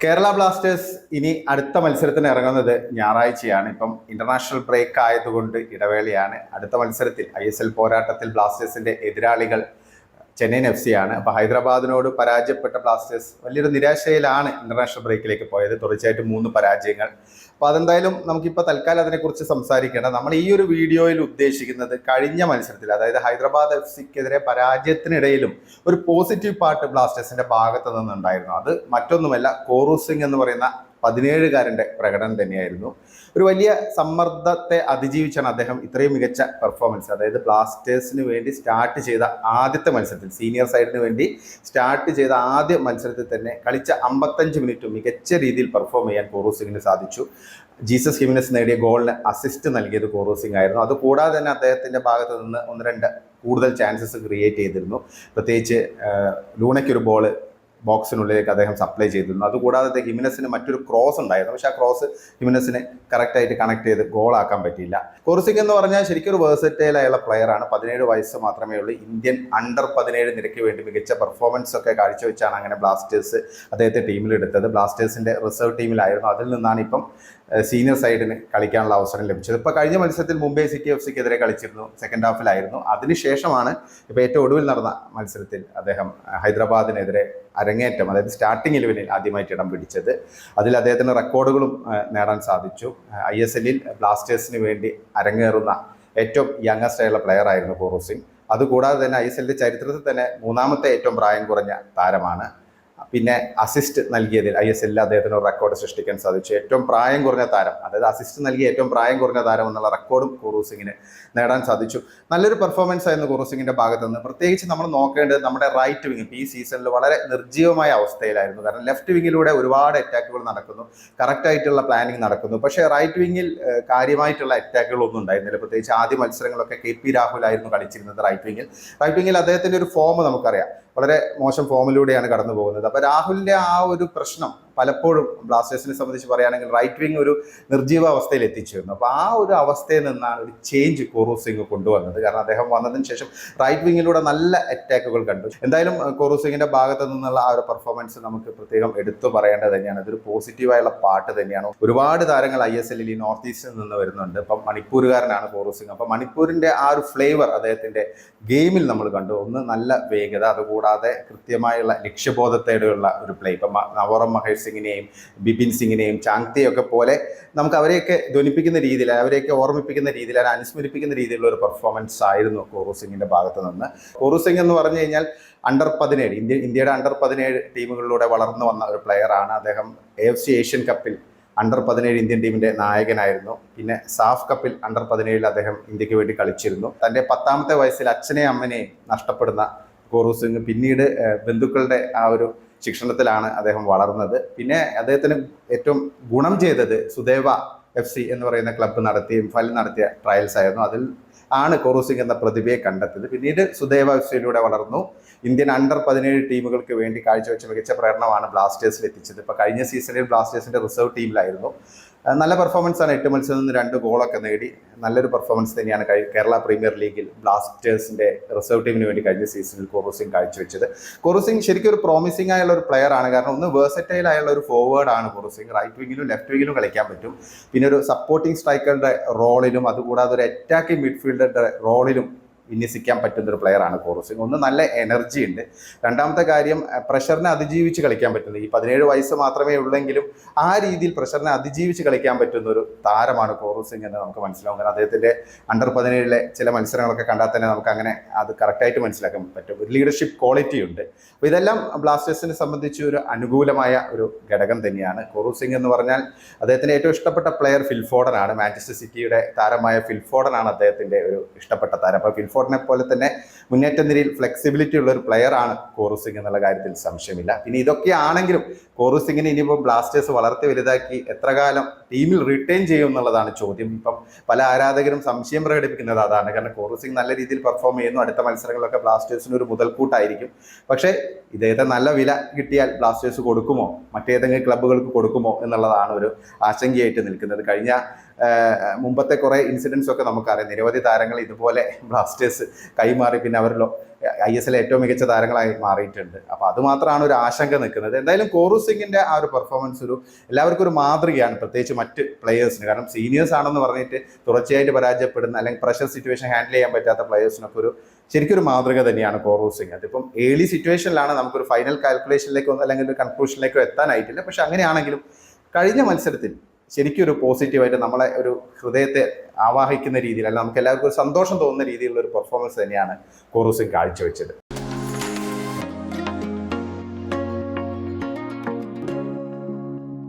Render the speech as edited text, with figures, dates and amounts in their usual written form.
Kerala Blasters ഇനി അടുത്ത മത്സരത്തിന് ഇറങ്ങുന്നത് ഞായറാഴ്ചയാണ്. ഇപ്പം ഇന്റർനാഷണൽ ബ്രേക്ക് ആയതുകൊണ്ട് ഇടവേളയാണ്. അടുത്ത മത്സരത്തിൽ ISL പോരാട്ടത്തിൽ ബ്ലാസ്റ്റേഴ്സിന്റെ എതിരാളികൾ ചെന്നൈയിൻ FC ആണ്. അപ്പോൾ ഹൈദരാബാദിനോട് പരാജയപ്പെട്ട ബ്ലാസ്റ്റേഴ്സ് വലിയൊരു നിരാശയിലാണ് ഇന്റർനാഷണൽ ബ്രേക്കിലേക്ക് പോയത്. തുടർച്ചയായിട്ട് 3 പരാജയങ്ങൾ. അപ്പോൾ അതെന്തായാലും നമുക്കിപ്പോൾ തൽക്കാലം അതിനെക്കുറിച്ച് സംസാരിക്കേണ്ട. നമ്മൾ ഈ ഒരു വീഡിയോയിൽ ഉദ്ദേശിക്കുന്നത് കഴിഞ്ഞ മത്സരത്തിൽ, അതായത് ഹൈദരാബാദ് FCക്കെതിരെ പരാജയത്തിനിടയിലും ഒരു പോസിറ്റീവ് പാർട്ട് ബ്ലാസ്റ്റേഴ്സിന്റെ ഭാഗത്ത് നിന്നുണ്ടായിരുന്നു. അത് മറ്റൊന്നുമല്ല, കോറു സിംഗ് എന്ന് പറയുന്ന 17-കാരൻ്റെ പ്രകടനം തന്നെയായിരുന്നു. ഒരു വലിയ സമ്മർദ്ദത്തെ അതിജീവിച്ചാണ് അദ്ദേഹം ഇത്രയും മികച്ച പെർഫോമൻസ്, അതായത് ബ്ലാസ്റ്റേഴ്സിന് വേണ്ടി സ്റ്റാർട്ട് ചെയ്ത ആദ്യത്തെ മത്സരത്തിൽ, സീനിയർ സൈഡിന് വേണ്ടി സ്റ്റാർട്ട് ചെയ്ത ആദ്യ മത്സരത്തിൽ തന്നെ കളിച്ച 55 മിനിറ്റ് മികച്ച രീതിയിൽ പെർഫോം ചെയ്യാൻ കോറു സിംഗിന് സാധിച്ചു. ജീസസ് ഹിമിനസ് നേടിയ ഗോളിന് അസിസ്റ്റ് നൽകിയത് കോറു സിംഗ് ആയിരുന്നു. അതുകൂടാതെ തന്നെ അദ്ദേഹത്തിന്റെ ഭാഗത്ത് നിന്ന് 1-2 കൂടുതൽ ചാൻസസ് ക്രിയേറ്റ് ചെയ്തിരുന്നു. പ്രത്യേകിച്ച് ലൂണയ്ക്കൊരു ബോള് ബോക്സിനുള്ളിലേക്ക് അദ്ദേഹം സപ്ലൈ ചെയ്തിരുന്നു. അതുകൂടാതെ ഹിമിനസിന് മറ്റൊരു ക്രോസ് ഉണ്ടായിരുന്നു, പക്ഷെ ആ ക്രോസ് ഹിമിനസിന് കറക്റ്റായിട്ട് കണക്ട് ചെയ്ത് ഗോളാക്കാൻ പറ്റിയില്ല. കോറു സിംഗ് എന്ന് പറഞ്ഞാൽ ശരിക്കും ഒരു വേഴ്സറ്റൈൽ ആയുള്ള പ്ലെയറാണ്. 17 വയസ്സ് മാത്രമേ ഉള്ളൂ. ഇന്ത്യൻ അണ്ടർ-17 നിരയ്ക്ക് വേണ്ടി മികച്ച പെർഫോമൻസ് ഒക്കെ കാഴ്ചവെച്ചാണ് അങ്ങനെ ബ്ലാസ്റ്റേഴ്സ് അദ്ദേഹത്തെ ടീമിലെടുത്തത്. ബ്ലാസ്റ്റേഴ്സിന്റെ റിസർവ് ടീമിലായിരുന്നു. അതിൽ നിന്നാണ് ഇപ്പം സീനിയർ സൈഡിന് കളിക്കാനുള്ള അവസരം ലഭിച്ചത്. ഇപ്പോൾ കഴിഞ്ഞ മത്സരത്തിൽ മുംബൈ സിറ്റി FCക്കെതിരെ കളിച്ചിരുന്നു, സെക്കൻഡ് ഹാഫിലായിരുന്നു. അതിനുശേഷമാണ് ഇപ്പോൾ ഏറ്റവും ഒടുവിൽ നടന്ന മത്സരത്തിൽ അദ്ദേഹം ഹൈദരാബാദിനെതിരെ അരങ്ങേറ്റം, അതായത് സ്റ്റാർട്ടിംഗ് 11-ൽ ആദ്യമായിട്ട് ഇടം പിടിച്ചത്. അതിൽ അദ്ദേഹത്തിന് റെക്കോർഡുകളും നേടാൻ സാധിച്ചു. ISLൽ ബ്ലാസ്റ്റേഴ്സിന് വേണ്ടി അരങ്ങേറുന്ന ഏറ്റവും യങ്ങസ്റ്റ് ആയുള്ള പ്ലെയർ ആയിരുന്നു കോറു സിംഗ്. അതുകൂടാതെ തന്നെ ISLന്റെ ചരിത്രത്തിൽ തന്നെ 3ാമത്തെ ഏറ്റവും പ്രായം കുറഞ്ഞ താരമാണ്. പിന്നെ അസിസ്റ്റ് നൽകിയതിൽ ISLൽ അദ്ദേഹത്തിന് ഒരു റെക്കോർഡ് സൃഷ്ടിക്കാൻ സാധിച്ചു. ഏറ്റവും പ്രായം കുറഞ്ഞ താരം, അതായത് അസിസ്റ്റ് നൽകിയ ഏറ്റവും പ്രായം കുറഞ്ഞ താരം എന്നുള്ള റെക്കോർഡും കോറു സിംഗിന് നേടാൻ സാധിച്ചു. നല്ലൊരു പെർഫോമൻസ് ആയിരുന്നു കോറു സിംഗിന്റെ ഭാഗത്ത് നിന്ന്. പ്രത്യേകിച്ച് നമ്മൾ നോക്കേണ്ടത് നമ്മുടെ റൈറ്റ് വിങ് ഈ സീസണിൽ വളരെ നിർജ്ജീവമായ അവസ്ഥയിലായിരുന്നു. കാരണം ലെഫ്റ്റ് വിങ്ങിലൂടെ ഒരുപാട് അറ്റാക്കുകൾ നടക്കുന്നു, കറക്റ്റായിട്ടുള്ള പ്ലാനിങ് നടക്കുന്നു. പക്ഷേ റൈറ്റ് വിങ്ങിൽ കാര്യമായിട്ടുള്ള അറ്റാക്കുകളൊന്നും ഉണ്ടായിരുന്നില്ല. പ്രത്യേകിച്ച് ആദ്യ മത്സരങ്ങളൊക്കെ KP രാഹുൽ ആയിരുന്നു കളിച്ചിരുന്നത് റൈറ്റ് വിങ്ങിൽ. അദ്ദേഹത്തിന്റെ ഒരു ഫോം നമുക്കറിയാം, വളരെ മോശം ഫോമിലൂടെയാണ് കടന്നു പോകുന്നത്. അപ്പോൾ രാഹുലിന്റെ ആ ഒരു പ്രശ്നം പലപ്പോഴും ബ്ലാസ്റ്റേഴ്സിനെ സംബന്ധിച്ച് പറയുകയാണെങ്കിൽ റൈറ്റ് വിങ് ഒരു നിർജ്ജീവ അവസ്ഥയിൽ എത്തിച്ചിരുന്നു. അപ്പോൾ ആ ഒരു അവസ്ഥയിൽ നിന്നാണ് ഒരു ചേഞ്ച് കോറു സിംഗ് കൊണ്ടുവന്നത്. കാരണം അദ്ദേഹം വന്നതിന് ശേഷം റൈറ്റ് വിങ്ങിലൂടെ നല്ല അറ്റാക്കുകൾ കണ്ടു. എന്തായാലും കോറു സിംഗിന്റെ ഭാഗത്ത് നിന്നുള്ള ആ ഒരു പെർഫോമൻസ് നമുക്ക് പ്രത്യേകം എടുത്തു പറയേണ്ടത് തന്നെയാണ്. ഇതൊരു പോസിറ്റീവായുള്ള പാട്ട് തന്നെയാണ്. ഒരുപാട് താരങ്ങൾ ISLൽ ഈ നോർത്ത് ഈസ്റ്റിൽ നിന്ന് വരുന്നുണ്ട്. ഇപ്പം മണിപ്പൂരുകാരനാണ് കോറു സിംഗ്. അപ്പം മണിപ്പൂരിന്റെ ആ ഒരു ഫ്ലേവർ അദ്ദേഹത്തിന്റെ ഗെയിമിൽ നമ്മൾ കണ്ടു. ഒന്ന് നല്ല വേഗത, അതുകൂടാതെ കൃത്യമായുള്ള ലക്ഷ്യബോധത്തോടെയുള്ള ഒരു പ്ലേ. ഇപ്പം നവോറം മഹേഷ് സിംഗിനെയും ബിപിൻ സിംഗിനെയും ചാങ്തിയും ഒക്കെ പോലെ നമുക്ക് അവരെയൊക്കെ ധ്വനിപ്പിക്കുന്ന രീതിയിൽ, അവരെയൊക്കെ ഓർമ്മിപ്പിക്കുന്ന രീതിയിൽ, അനുസ്മരിപ്പിക്കുന്ന രീതിയിലുള്ള ഒരു പെർഫോമൻസ് ആയിരുന്നു കോറു സിംഗിന്റെ ഭാഗത്ത് നിന്ന്. കോറു സിംഗ് എന്ന് പറഞ്ഞു കഴിഞ്ഞാൽ അണ്ടർ-17 ഇന്ത്യയുടെ അണ്ടർ-17 ടീമുകളിലൂടെ വളർന്നു വന്ന ഒരു പ്ലെയറാണ്. അദ്ദേഹം AFC ഏഷ്യൻ കപ്പിൽ അണ്ടർ-17 ഇന്ത്യൻ ടീമിന്റെ നായകനായിരുന്നു. പിന്നെ സാഫ് കപ്പിൽ അണ്ടർ-17 അദ്ദേഹം ഇന്ത്യക്ക് വേണ്ടി കളിച്ചിരുന്നു. തൻ്റെ 10ാമത്തെ വയസ്സിൽ അച്ഛനെയും അമ്മനെയും നഷ്ടപ്പെടുന്ന കോറു സിംഗ് പിന്നീട് ബന്ധുക്കളുടെ ആ ഒരു ശിക്ഷണത്തിലാണ് അദ്ദേഹം വളർന്നത്. പിന്നെ അദ്ദേഹത്തിന് ഏറ്റവും ഗുണം ചെയ്തത് സുദേവ FC എന്ന് പറയുന്ന ക്ലബ്ബ് നടത്തിയ ട്രയൽസ് ആയിരുന്നു. അതിൽ ആണ് കോറു സിംഗ് എന്ന പ്രതിഭയെ കണ്ടെത്തിയത്. പിന്നീട് സുദേവ FCയിലൂടെ വളർന്നു. ഇന്ത്യൻ അണ്ടർ-17 ടീമുകൾക്ക് വേണ്ടി കാഴ്ചവെച്ച മികച്ച പ്രകടനമാണ് ബ്ലാസ്റ്റേഴ്സിൽ എത്തിച്ചത്. ഇപ്പോൾ കഴിഞ്ഞ സീസണിൽ ബ്ലാസ്റ്റേഴ്സിന്റെ റിസർവ് ടീമിലായിരുന്നു. നല്ല പെർഫോമൻസ് ആണ്. 8 മത്സരത്തിൽ നിന്ന് 2 ഗോളൊക്കെ നേടി നല്ലൊരു പെർഫോമൻസ് തന്നെയാണ് കേരള പ്രീമിയർ ലീഗിൽ ബ്ലാസ്റ്റേഴ്സിന്റെ റിസർവ് ടീമിന് വേണ്ടി കഴിഞ്ഞ സീസണിൽ കോറു സിംഗ് കാഴ്ചവെച്ചത്. കോറു സിംഗ് ശരിക്കും ഒരു പ്രോമിസിംഗ് ആയുള്ള ഒരു പ്ലെയർ ആണ്. കാരണം ഒന്ന് വേഴ്സറ്റൈൽ ആയുള്ള ഒരു ഫോർവേഡ് ആണ് കോറു സിംഗ്. റൈറ്റ് വിങ്ങിലും ലെഫ്റ്റ് വിങ്ങിലും കളിക്കാൻ പറ്റും. പിന്നെ ഒരു സപ്പോർട്ടിംഗ് സ്ട്രൈക്കറുടെ റോളിലും, അതുകൂടാതെ ഒരു അറ്റാക്കിംഗ് മിഡ്ഫീൽഡറുടെ റോളിലും വിന്യസിക്കാൻ പറ്റുന്ന ഒരു പ്ലെയറാണ് കോറു സിംഗ്. ഒന്ന് നല്ല എനർജി ഉണ്ട്. രണ്ടാമത്തെ കാര്യം, പ്രഷറിനെ അതിജീവിച്ച് കളിക്കാൻ പറ്റുന്നത്. ഈ 17 വയസ്സ് മാത്രമേ ഉള്ളെങ്കിലും ആ രീതിയിൽ പ്രഷറിനെ അതിജീവിച്ച് കളിക്കാൻ പറ്റുന്ന ഒരു താരമാണ് കോറു സിംഗ് എന്ന് നമുക്ക് മനസ്സിലാവും. കാരണം അദ്ദേഹത്തിന്റെ അണ്ടർ-17 ചില മത്സരങ്ങളൊക്കെ കണ്ടാൽ തന്നെ നമുക്ക് അങ്ങനെ അത് കറക്റ്റായിട്ട് മനസ്സിലാക്കാൻ പറ്റും. ഒരു ലീഡർഷിപ്പ് ക്വാളിറ്റി ഉണ്ട്. അപ്പോൾ ഇതെല്ലാം ബ്ലാസ്റ്റേഴ്സിനെ സംബന്ധിച്ച് ഒരു അനുകൂലമായ ഒരു ഘടകം തന്നെയാണ്. കോറു സിംഗ് എന്ന് പറഞ്ഞാൽ അദ്ദേഹത്തിന് ഏറ്റവും ഇഷ്ടപ്പെട്ട പ്ലെയർ ഫിൽ ഫോഡനാണ്. മാഞ്ചസ്റ്റർ സിറ്റിയുടെ താരമായ ഫിൽ ഫോഡനാണ് അദ്ദേഹത്തിന്റെ ഒരു ഇഷ്ടപ്പെട്ട താരം. അപ്പോൾ ഫിൽ ഫോഡനെ പോലെ തന്നെ മുന്നേറ്റ നിരയിൽ ഫ്ലെക്സിബിലിറ്റി ഉള്ള ഒരു പ്ലെയർ ആണ് കോറു സിംഗ് എന്നുള്ള കാര്യത്തിൽ സംശയമില്ല. പിന്നെ ഇതൊക്കെ ആണെങ്കിലും കോറു സിംഗിനെ ഇനിയിപ്പോൾ ബ്ലാസ്റ്റേഴ്സ് വളർത്തി വലുതാക്കി എത്ര കാലം ടീമിൽ റിട്ടേൺ ചെയ്യും എന്നുള്ളതാണ് ചോദ്യം. ഇപ്പം പല ആരാധകരും സംശയം പ്രകടിപ്പിക്കുന്നത് അതാണ്. കാരണം കോറു സിംഗ് നല്ല രീതിയിൽ പെർഫോം ചെയ്യുന്നു. അടുത്ത മത്സരങ്ങളിലൊക്കെ ബ്ലാസ്റ്റേഴ്സിന് ഒരു മുതൽക്കൂട്ടായിരിക്കും. പക്ഷേ ഇദ്ദേഹത്തെ നല്ല വില കിട്ടിയാൽ ബ്ലാസ്റ്റേഴ്സ് കൊടുക്കുമോ, മറ്റേതെങ്കിലും ക്ലബ്ബുകൾക്ക് കൊടുക്കുമോ എന്നുള്ളതാണ് ഒരു ആശങ്കയായിട്ട് നിൽക്കുന്നത്. കഴിഞ്ഞ മുമ്പത്തെ കുറേ ഇൻസിഡൻസ് ഒക്കെ നമുക്കറിയാം. നിരവധി താരങ്ങൾ ഇതുപോലെ ബ്ലാസ്റ്റേഴ്സ് കൈമാറി പിന്നെ അവർ ISL ഏറ്റവും മികച്ച താരങ്ങളായി മാറിയിട്ടുണ്ട്. അപ്പോൾ അതുമാത്രമാണ് ഒരു ആശങ്ക നിൽക്കുന്നത്. എന്തായാലും കോറു സിംഗിൻ്റെ ആ ഒരു പെർഫോമൻസ് എല്ലാവർക്കും ഒരു മാതൃകയാണ്, പ്രത്യേകിച്ച് മറ്റ് പ്ലേയേഴ്സിന്. കാരണം സീനിയേഴ്സ് ആണെന്ന് പറഞ്ഞിട്ട് തുടർച്ചയായിട്ട് പരാജയപ്പെടുന്ന അല്ലെങ്കിൽ പ്രഷർ സിറ്റുവേഷൻ ഹാൻഡിൽ ചെയ്യാൻ പറ്റാത്ത പ്ലേയേഴ്സിനൊക്കെ ശരിക്കും ഒരു മാതൃക തന്നെയാണ് കോറു സിംഗ്. അതിപ്പം ഏർലി സിറ്റുവേഷനിലാണ്, നമുക്കൊരു ഫൈനൽ കാൽക്കുലേഷനിലേക്കോ അല്ലെങ്കിൽ ഒരു കൺക്ലൂഷനിലേക്കോ എത്താനായിട്ടില്ല. പക്ഷെ അങ്ങനെയാണെങ്കിലും കഴിഞ്ഞ മത്സരത്തിൽ ശരിക്കും ഒരു പോസിറ്റീവായിട്ട് നമ്മളെ ഒരു ഹൃദയത്തെ ആവാഹിക്കുന്ന രീതിയിൽ, അല്ലെങ്കിൽ നമുക്ക് എല്ലാവർക്കും ഒരു സന്തോഷം തോന്നുന്ന രീതിയിലുള്ള ഒരു പെർഫോമൻസ് തന്നെയാണ് കോറു സിംഗ് കാഴ്ചവെച്ചത്.